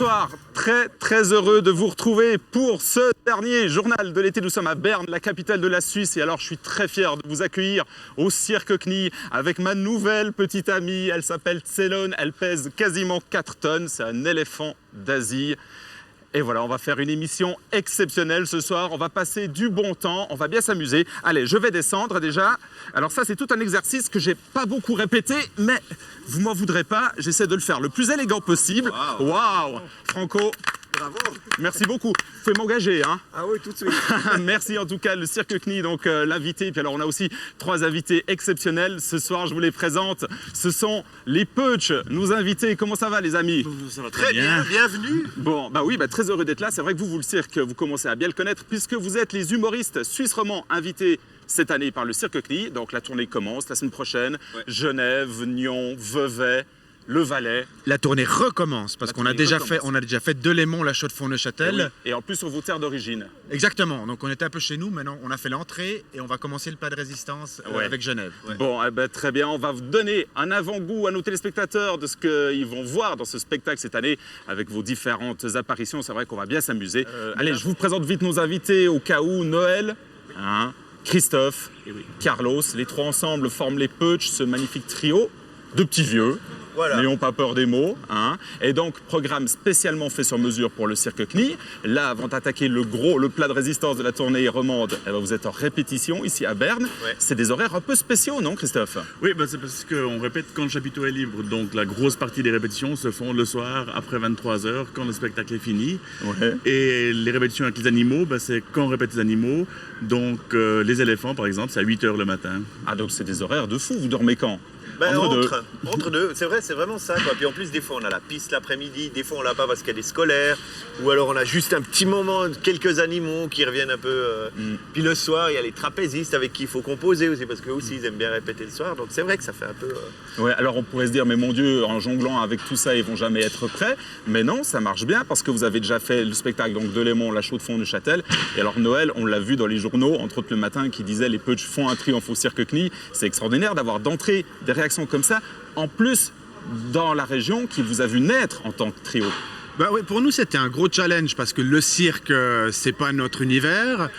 Bonsoir, très heureux de vous retrouver pour ce dernier journal de l'été. Nous sommes à Berne, la capitale de la Suisse, et alors je suis très fier de vous accueillir au Cirque Knie avec ma nouvelle petite amie. Elle s'appelle Tselone, elle pèse quasiment 4 tonnes, c'est un éléphant d'Asie. Et voilà, on va faire une émission exceptionnelle ce soir. On va passer du bon temps, on va bien s'amuser. Allez, je vais descendre déjà. Alors ça, c'est tout un exercice que j'ai pas beaucoup répété, mais vous m'en voudrez pas. J'essaie de le faire le plus élégant possible. Waouh, Franco. Bravo. Merci beaucoup. Vous pouvez m'engager, hein? Ah oui, tout de suite. Merci en tout cas, le Cirque Knie, donc l'invité. Et puis alors, on a aussi 3 invités exceptionnels. Ce soir, je vous les présente. Ce sont les Peuch, nos invités. Comment ça va, les amis? Ça va très bien. Bienvenue. Bon, bah oui, très heureux d'être là. C'est vrai que vous, le cirque, vous commencez à bien le connaître puisque vous êtes les humoristes suisses romands invités cette année par le Cirque Knie. Donc la tournée commence la semaine prochaine. Ouais. Genève, Nyon, Vevey, le Valais. La tournée recommence parce qu'on a déjà fait Delémont, La Chaux-de-Fonds-Neuchâtel. Et, oui. Et en plus sur vos terres d'origine. Exactement. Donc on était un peu chez nous. Maintenant on a fait l'entrée et on va commencer le pas de résistance avec Genève. Ouais. Bon, très bien. On va vous donner un avant-goût à nos téléspectateurs de ce qu'ils vont voir dans ce spectacle cette année avec vos différentes apparitions. C'est vrai qu'on va bien s'amuser. Allez, je vous présente vite nos invités au cas où. Noël, hein, Christophe, Carlos. Les 3 ensemble forment les Peuch, ce magnifique trio de petits vieux. Voilà. N'ayons pas peur des mots. Hein. Et donc, programme spécialement fait sur mesure pour le Cirque Knie. Là, avant d'attaquer le plat de résistance de la tournée romande, vous êtes en répétition ici à Berne. Ouais. C'est des horaires un peu spéciaux, non, Christophe? Oui, c'est parce qu'on répète quand le chapiteau est libre. Donc, la grosse partie des répétitions se font le soir, après 23h, quand le spectacle est fini. Ouais. Et les répétitions avec les animaux, c'est quand on répète les animaux. Donc, les éléphants, par exemple, c'est à 8h le matin. Ah, donc c'est des horaires de fou. Vous dormez quand? Entre deux, c'est vrai, c'est vraiment ça, quoi. Puis en plus, des fois, on a la piste l'après-midi, des fois, on l'a pas parce qu'il y a des scolaires, ou alors on a juste un petit moment, quelques animaux qui reviennent un peu. Puis le soir, il y a les trapézistes avec qui il faut composer aussi, parce qu'eux aussi, ils aiment bien répéter le soir. Donc c'est vrai que ça fait un peu. Ouais, alors on pourrait se dire, mais mon Dieu, en jonglant avec tout ça, ils vont jamais être prêts. Mais non, ça marche bien parce que vous avez déjà fait le spectacle donc Delémont, La Chaux-de-Fonds-Neuchâtel. Et alors Noël, on l'a vu dans les journaux, entre autres le matin, qui disait les Peuch font un triomphe au Cirque Knie. C'est extraordinaire d'avoir d'entrée des réactions comme ça, en plus dans la région qui vous a vu naître en tant que trio. Oui, pour nous c'était un gros challenge parce que le cirque c'est pas notre univers,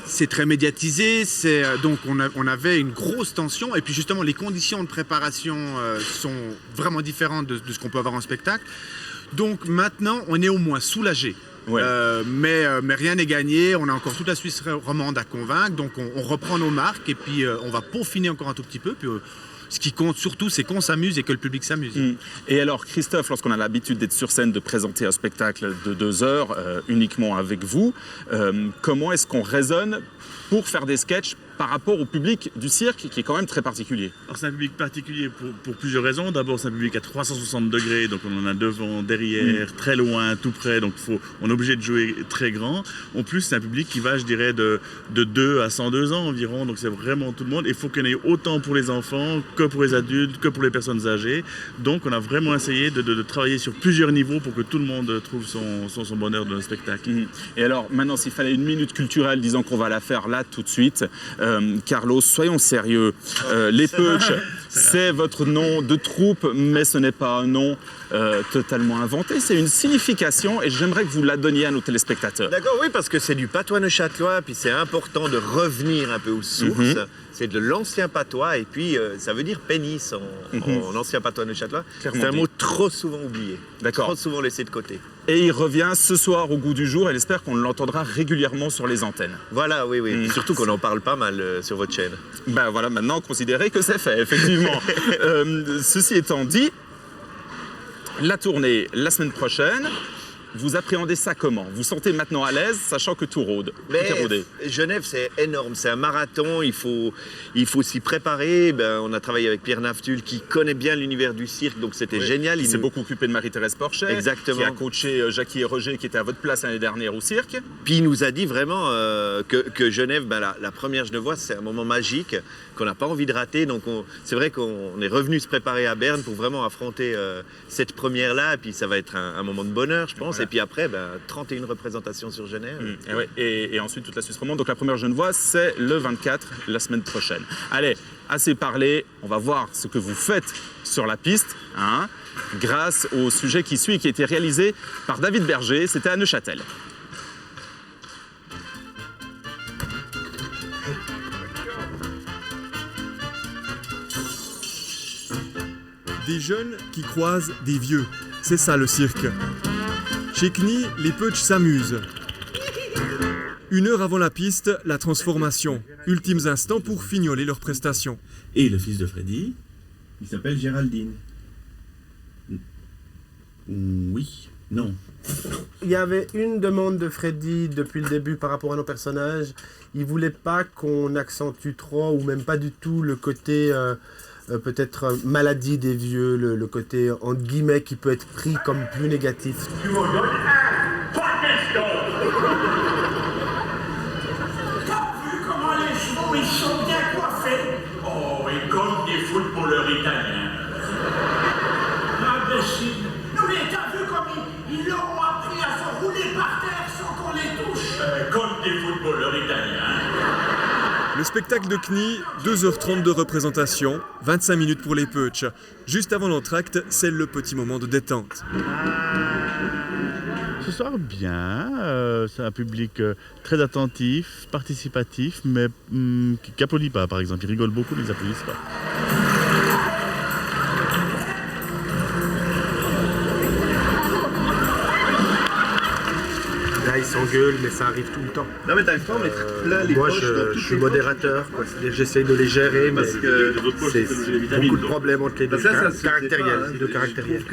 c'est très médiatisé, donc on avait une grosse tension et puis justement les conditions de préparation sont vraiment différentes de ce qu'on peut avoir en spectacle. Donc maintenant on est au moins soulagé. Ouais. Mais rien n'est gagné, on a encore toute la Suisse romande à convaincre, donc on reprend nos marques et puis on va peaufiner encore un tout petit peu. Puis, ce qui compte surtout, c'est qu'on s'amuse et que le public s'amuse. Et alors, Christophe, lorsqu'on a l'habitude d'être sur scène, de présenter un spectacle de 2 heures uniquement avec vous, comment est-ce qu'on raisonne pour faire des sketchs par rapport au public du cirque qui est quand même très particulier? Alors c'est un public particulier pour plusieurs raisons. D'abord c'est un public à 360 degrés, donc on en a devant, derrière, très loin, tout près, donc on est obligé de jouer très grand. En plus c'est un public qui va, je dirais, de 2 à 102 ans environ, donc c'est vraiment tout le monde. Il faut qu'il y en ait autant pour les enfants que pour les adultes, que pour les personnes âgées. Donc on a vraiment essayé de travailler sur plusieurs niveaux pour que tout le monde trouve son bonheur de spectacle. Et alors maintenant, s'il fallait une minute culturelle, disons qu'on va la faire là tout de suite. Carlos, soyons sérieux. Les Peuch, c'est votre nom de troupe, mais ce n'est pas un nom totalement inventé. C'est une signification et j'aimerais que vous la donniez à nos téléspectateurs. D'accord, oui, parce que c'est du patois neuchâtelois, puis c'est important de revenir un peu aux sources. C'est de l'ancien patois et puis ça veut dire pénis en ancien patois neuchâtelois. C'est un mot trop souvent oublié, trop souvent laissé de côté. Et il revient ce soir au goût du jour et j'espère qu'on l'entendra régulièrement sur les antennes. Voilà, oui. Surtout qu'on en parle pas mal sur votre chaîne. Ben voilà, maintenant considérez que c'est fait, effectivement. Ceci étant dit, la tournée la semaine prochaine. Vous appréhendez ça comment? Vous sentez maintenant à l'aise, sachant que tout rôde? Genève, c'est énorme, c'est un marathon, il faut s'y préparer. On a travaillé avec Pierre Naftul, qui connaît bien l'univers du cirque, donc c'était génial. Il s'est beaucoup occupé de Marie-Thérèse Porchet, qui a coaché Jackie et Roger, qui étaient à votre place l'année dernière au cirque. Puis il nous a dit vraiment que Genève, la première Genevoise, c'est un moment magique qu'on n'a pas envie de rater. Donc c'est vrai qu'on est revenu se préparer à Berne pour vraiment affronter cette première-là, et puis ça va être un moment de bonheur, je pense. Voilà. Et puis après, 31 représentations sur Genève. Et ensuite toute la Suisse romande. Donc la première Genevoise, c'est le 24, la semaine prochaine. Allez, assez parlé, on va voir ce que vous faites sur la piste, hein, grâce au sujet qui suit et qui a été réalisé par David Berger. C'était à Neuchâtel. Des jeunes qui croisent des vieux, c'est ça le cirque. Chez CNI, les Peuch s'amusent. 1 heure avant la piste, la transformation. Ultimes instants pour fignoler leurs prestations. Et le fils de Freddy, il s'appelle Géraldine. Oui, non. Il y avait une demande de Freddy depuis le début par rapport à nos personnages. Il voulait pas qu'on accentue trop ou même pas du tout le côté peut-être maladie des vieux, le côté entre guillemets qui peut être pris comme plus négatif. Tu m'en donnes un. T'as vu comment les chevaux ils sont bien coiffés? Oh, et comme des footballeurs italiens. Imbécile. Non mais t'as vu comme ils leur ont appris à se rouler par terre sans qu'on les touche? Comme des footballeurs italiens. Le spectacle de CNI, 2h30 de représentation, 25 minutes pour les Peuch. Juste avant l'entracte, c'est le petit moment de détente. Ce soir, bien. C'est un public très attentif, participatif, mais qui n'applaudit pas, par exemple. Ils rigolent beaucoup, mais ils n'applaudissent pas. Là, ils s'engueulent, mais ça arrive tout le temps. Non mais t'arrives pas à mettre plein les Moi, poches dans toutes je suis les modérateur, quoi. C'est-à-dire que j'essaye de les gérer, mais c'est beaucoup de problèmes entre les deux. Caractériels, de caractériels.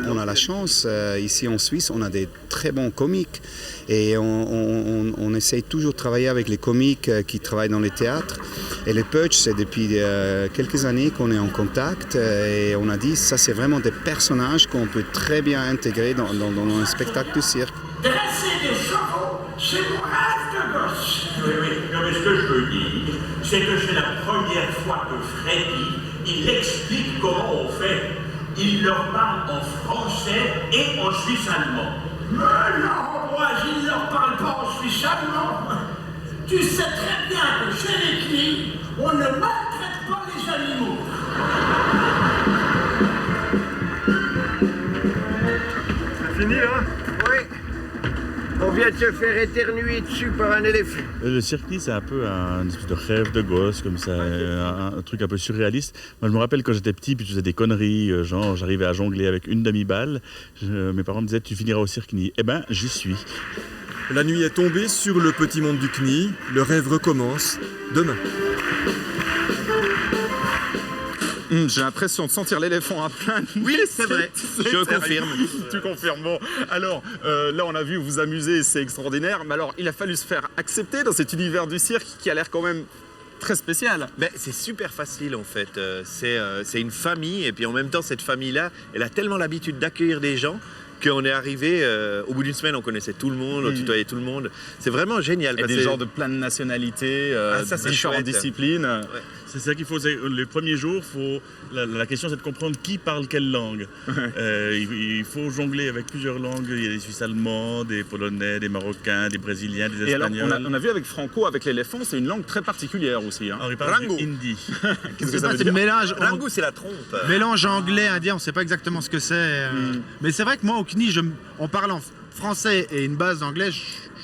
On a la chance, ici en Suisse, on a des très bons comiques et on essaye toujours de travailler avec les comiques qui travaillent dans les théâtres. Et les Peuch, c'est depuis quelques années qu'on est en contact et on a dit ça c'est vraiment des personnages qu'on peut très bien intégrer dans un spectacle de cirque. Dresser des chevaux, c'est mon rêve de gosse. Oui, non mais ce que je veux dire, c'est que c'est la première fois que Freddy, il explique comment on fait. Il leur parle en français et en suisse allemand. Mais non, Ambroise, il ne leur parle pas en suisse allemand. Tu sais très bien que chez les CNI, on ne maltraite pas les animaux. C'est fini là? Oui. On vient de se faire éternuer dessus par un éléphant. Le cirque-nid, c'est un peu un espèce de rêve de gosse, comme ça, un truc un peu surréaliste. Moi, je me rappelle quand j'étais petit, puis je faisais des conneries, genre j'arrivais à jongler avec une demi-balle. Mes parents me disaient, tu finiras au cirque-nid. Eh ben, j'y suis. La nuit est tombée sur le petit monde du CNI. Le rêve recommence demain. J'ai l'impression de sentir l'éléphant à plein. Oui, c'est vrai. Je confirme. Tu confirmes. Bon, alors là, on a vu vous amuser, c'est extraordinaire. Mais alors, il a fallu se faire accepter dans cet univers du cirque qui a l'air quand même très spécial. C'est super facile en fait. C'est une famille et puis en même temps, cette famille-là, elle a tellement l'habitude d'accueillir des gens qu'on est arrivé, au bout d'une semaine, on connaissait tout le monde, on tutoyait tout le monde. C'est vraiment génial. Et des gens de plein de nationalités, différentes disciplines. Ouais. C'est ça qu'il faut. Les premiers jours, la question c'est de comprendre qui parle quelle langue. Il faut jongler avec plusieurs langues. Il y a des Suisses allemands, des Polonais, des Marocains, des Brésiliens, des Espagnols. Et alors, on a vu avec Franco, avec l'éléphant, c'est une langue très particulière aussi. Hein. Alors, il parle du hindi. Qu'est-ce que ça veut C'est dire? mélange, Rango, c'est la trompe. mélange anglais-indien, on ne sait pas exactement ce que c'est. Mais c'est vrai que moi, au CNI, on parle en français et une base d'anglais,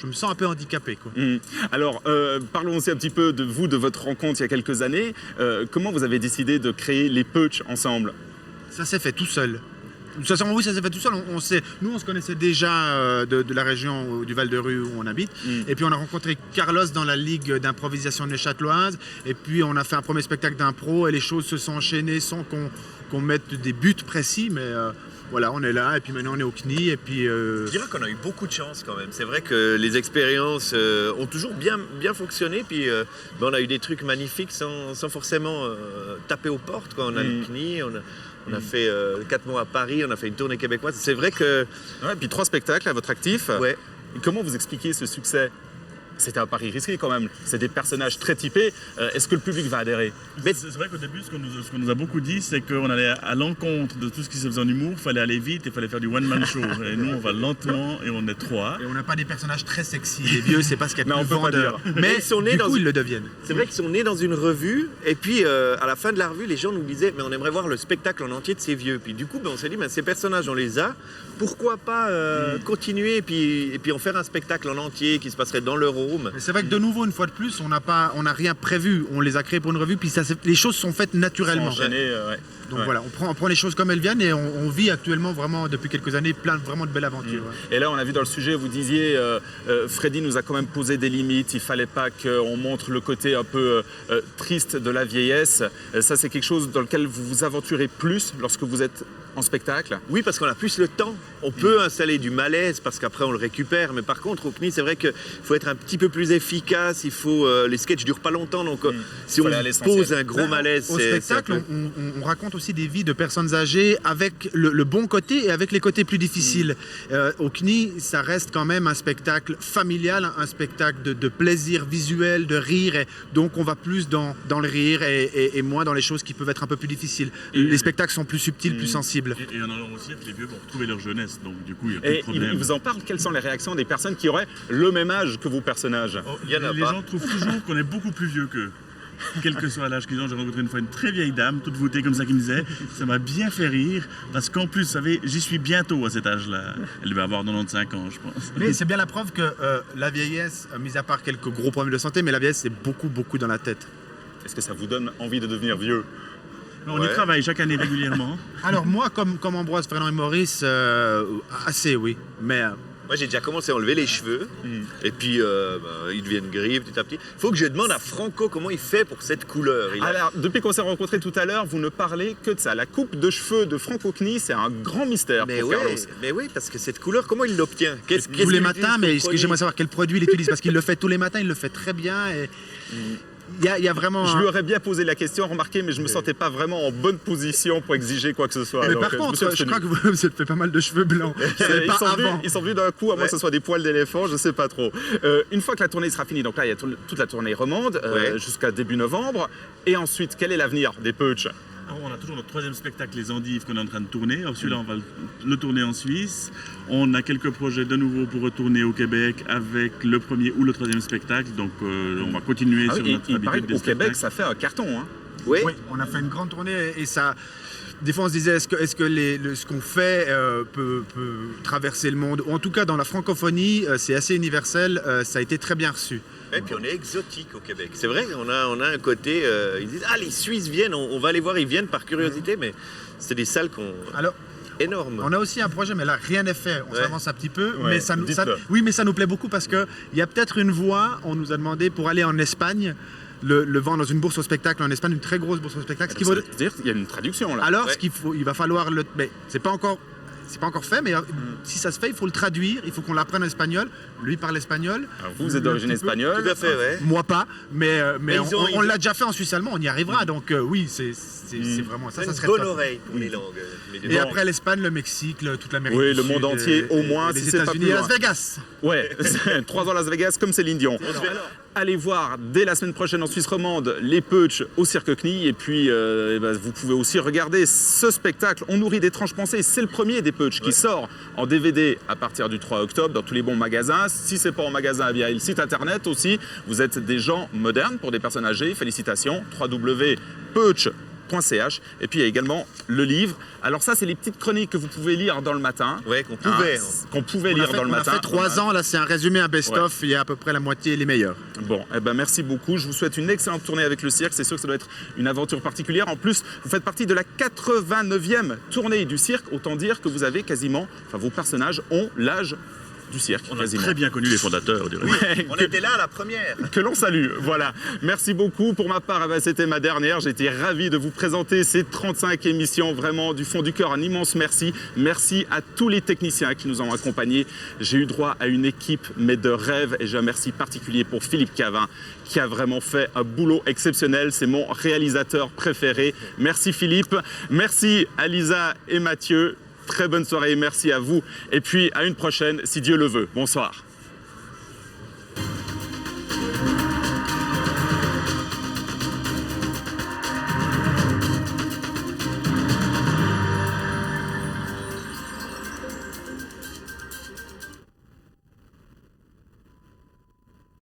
je me sens un peu handicapé, quoi. Alors, parlons aussi un petit peu de vous, de votre rencontre il y a quelques années. Comment vous avez décidé de créer les Peuch ensemble? Ça s'est fait tout seul. Ça s'est fait tout seul. Nous, on se connaissait déjà de la région du Val-de-Rue où on habite. Et puis, on a rencontré Carlos dans la ligue d'improvisation neuchâteloise. Et puis, on a fait un premier spectacle d'impro et les choses se sont enchaînées sans qu'on mette des buts précis. Mais voilà, on est là. Et puis, maintenant, on est au CNI. Et puis, Je dirais qu'on a eu beaucoup de chance quand même. C'est vrai que les expériences ont toujours bien fonctionné. Puis on a eu des trucs magnifiques sans forcément taper aux portes, quoi. On a le CNI, on a fait 4 mois à Paris, on a fait une tournée québécoise. C'est vrai que... Ouais, et puis 3 spectacles à votre actif. Ouais. Et comment vous expliquez ce succès? c'était un pari risqué quand même. C'est des personnages très typés. Est-ce que le public va adhérer? C'est vrai qu'au début, ce qu'on nous a beaucoup dit, c'est qu'on allait à l'encontre de tout ce qui se faisait en humour. Il fallait aller vite, il fallait faire du one-man show. Et nous, on va lentement et on est 3. Et on n'a pas des personnages très sexy. Les vieux, c'est pas ce qu'il y a Mais plus on peut pas vendeur. dire. Mais ils sont nés du dans coup, une- ils le deviennent. C'est vrai qu'ils sont nés dans une revue, et puis à la fin de la revue, les gens nous disaient mais on aimerait voir le spectacle en entier de ces vieux. Puis du coup, on s'est dit ces personnages, on les a, pourquoi pas continuer et puis en faire un spectacle en entier qui se passerait dans leur home. Mais c'est vrai que de nouveau, une fois de plus, on n'a rien prévu. On les a créés pour une revue, puis les choses sont faites naturellement. Enchaîné, ouais. Donc Ouais. voilà, on prend les choses comme elles viennent et on vit actuellement vraiment depuis quelques années vraiment de belles aventures. Ouais. Et là, on a vu dans le sujet, vous disiez, Freddy nous a quand même posé des limites. Il fallait pas qu'on montre le côté un peu triste de la vieillesse. Ça, c'est quelque chose dans lequel vous vous aventurez plus lorsque vous êtes en spectacle. Oui, parce qu'on a plus le temps. On peut installer du malaise parce qu'après on le récupère. Mais par contre, au CNI, c'est vrai qu'il faut être un petit peu plus efficace. Les sketchs durent pas longtemps. Donc si Faut aller à on l'essentiel. pose un gros malaise, Au c'est spectacle, un peu- on raconte aussi des vies de personnes âgées avec le bon côté et avec les côtés plus difficiles. Au CNI, ça reste quand même un spectacle familial, un spectacle de plaisir visuel, de rire. Et donc on va plus dans le rire et moins dans les choses qui peuvent être un peu plus difficiles. Les spectacles sont plus subtils, plus sensibles. Et en allant aussi, les vieux vont retrouver leur jeunesse. Donc du coup, il n'y a plus Et de il problème. vous en parle, quelles sont les réactions des personnes qui auraient le même âge que vos personnages? Oh, Il y en a les pas. gens trouvent toujours qu'on est beaucoup plus vieux qu'eux. Quel que soit l'âge qu'ils ont, j'ai rencontré une fois une très vieille dame, toute voûtée comme ça, qui me disait ça m'a bien fait rire, parce qu'en plus, vous savez, j'y suis bientôt à cet âge-là. Elle devait avoir 95 ans, je pense. Mais c'est bien la preuve que la vieillesse, mis à part quelques gros problèmes de santé, mais la vieillesse, c'est beaucoup dans la tête. Est-ce que ça vous donne envie de devenir vieux? On y Ouais. travaille chaque année régulièrement. Alors moi, comme Ambroise, Fernand et Maurice, assez oui. Mais Moi, j'ai déjà commencé à enlever les cheveux. Et puis, ils deviennent gris petit à petit. Il faut que je demande à Franco comment il fait pour cette couleur. Alors, depuis qu'on s'est rencontrés tout à l'heure, vous ne parlez que de ça. La coupe de cheveux de Franco Knie, c'est un grand mystère Mais pour oui, Carlos. parce que cette couleur, comment il l'obtient? tous les matins, mais ce que j'aimerais savoir, quel produit il utilise, parce qu'il le fait tous les matins, il le fait très bien. Et il y a vraiment. Je lui aurais bien posé la question, remarquez, mais je me sentais pas vraiment en bonne position pour exiger quoi que ce soit. Mais Donc, par me contre, suis je abstenu. crois que vous avez fait pas mal de cheveux blancs. C'est pas avant. Ils sont venus d'un coup, à moins que ce soit des poils d'éléphant, je sais pas trop. Une fois que la tournée sera finie, donc là il y a toute la tournée romande jusqu'à début novembre. Et ensuite, quel est l'avenir des Peuch? On a toujours notre 3e spectacle, Les Endives, qu'on est en train de tourner. Alors celui-là, on va le tourner en Suisse. On a quelques projets de nouveau pour retourner au Québec avec le 1er ou le 3e spectacle. Donc on va continuer sur notre Il paraît habitude des qu'au Québec, spectacles. ça fait un carton. Hein. Oui. Oui, on a fait une grande tournée et ça. Des fois, on se disait, est-ce que ce qu'on fait peut traverser le monde? Ou en tout cas, dans la francophonie, c'est assez universel. Ça a été très bien reçu. Et puis on est exotique au Québec. C'est vrai, on a un côté. Ils disent les Suisses viennent, on va aller voir, ils viennent par curiosité, mais c'est des salles Alors, énormes. on a aussi un projet, mais là, rien n'est fait. On s'avance un petit peu, Ouais, mais dites-le. oui, mais ça nous plaît beaucoup parce qu'il y a peut-être une voie. On nous a demandé pour aller en Espagne, le vendre dans une bourse au spectacle en Espagne, une très grosse bourse au spectacle. Ce qui vaut- C'est-à-dire qu'il y a une traduction là. Alors, Ouais. il va falloir le. Mais c'est pas encore fait, mais si ça se fait, il faut le traduire. Il faut qu'on l'apprenne en espagnol. Lui parle espagnol. Alors, vous êtes d'origine espagnole. Tout à fait, ouais. Moi pas, mais Mais on l'a déjà fait en suisse allemand, on y arrivera. Donc oui, c'est vraiment ça. C'est Ça une serait bonne top. oreille pour les langues. Et Bon. après l'Espagne, le Mexique, toute l'Amérique Oui, du le Sud, monde entier, au moins, les si c'est pas États-Unis plus et Las loin. Vegas. Ouais, 3 ans à Las Vegas comme Céline Dion. Allez voir dès la semaine prochaine en Suisse romande les Peuch au Cirque Knie. Et puis vous pouvez aussi regarder ce spectacle. On nourrit d'étranges pensées. C'est le premier des Peuch qui sort en DVD à partir du 3 octobre dans tous les bons magasins. Si c'est pas en magasin, via le site internet aussi. Vous êtes des gens modernes pour des personnes âgées. Félicitations. www.peuch.ch. Et puis il y a également le livre. Alors ça, c'est les petites chroniques que vous pouvez lire dans le matin. Ouais, qu'on pouvait. Qu'on pouvait lire dans le matin. On a fait 3 ans, là c'est un résumé, un best-of, il y a à peu près la moitié les meilleurs. Bon, eh ben merci beaucoup. Je vous souhaite une excellente tournée avec le cirque. C'est sûr que ça doit être une aventure particulière. En plus, vous faites partie de la 89e tournée du cirque. Autant dire que vous avez quasiment, vos personnages ont l'âge du cirque. On a quasiment. très bien connu les fondateurs, on dirait. Ouais, On était là à la première. que l'on salue. Voilà. Merci beaucoup. Pour ma part, c'était ma dernière. J'étais ravi de vous présenter ces 35 émissions. Vraiment, du fond du cœur, un immense merci. Merci à tous les techniciens qui nous ont accompagnés. J'ai eu droit à une équipe, mais de rêve. Et j'ai un merci particulier pour Philippe Cavin, qui a vraiment fait un boulot exceptionnel. C'est mon réalisateur préféré. Merci Philippe. Merci à Lisa et Mathieu. Très bonne soirée. Merci à vous. Et puis, à une prochaine, si Dieu le veut. Bonsoir.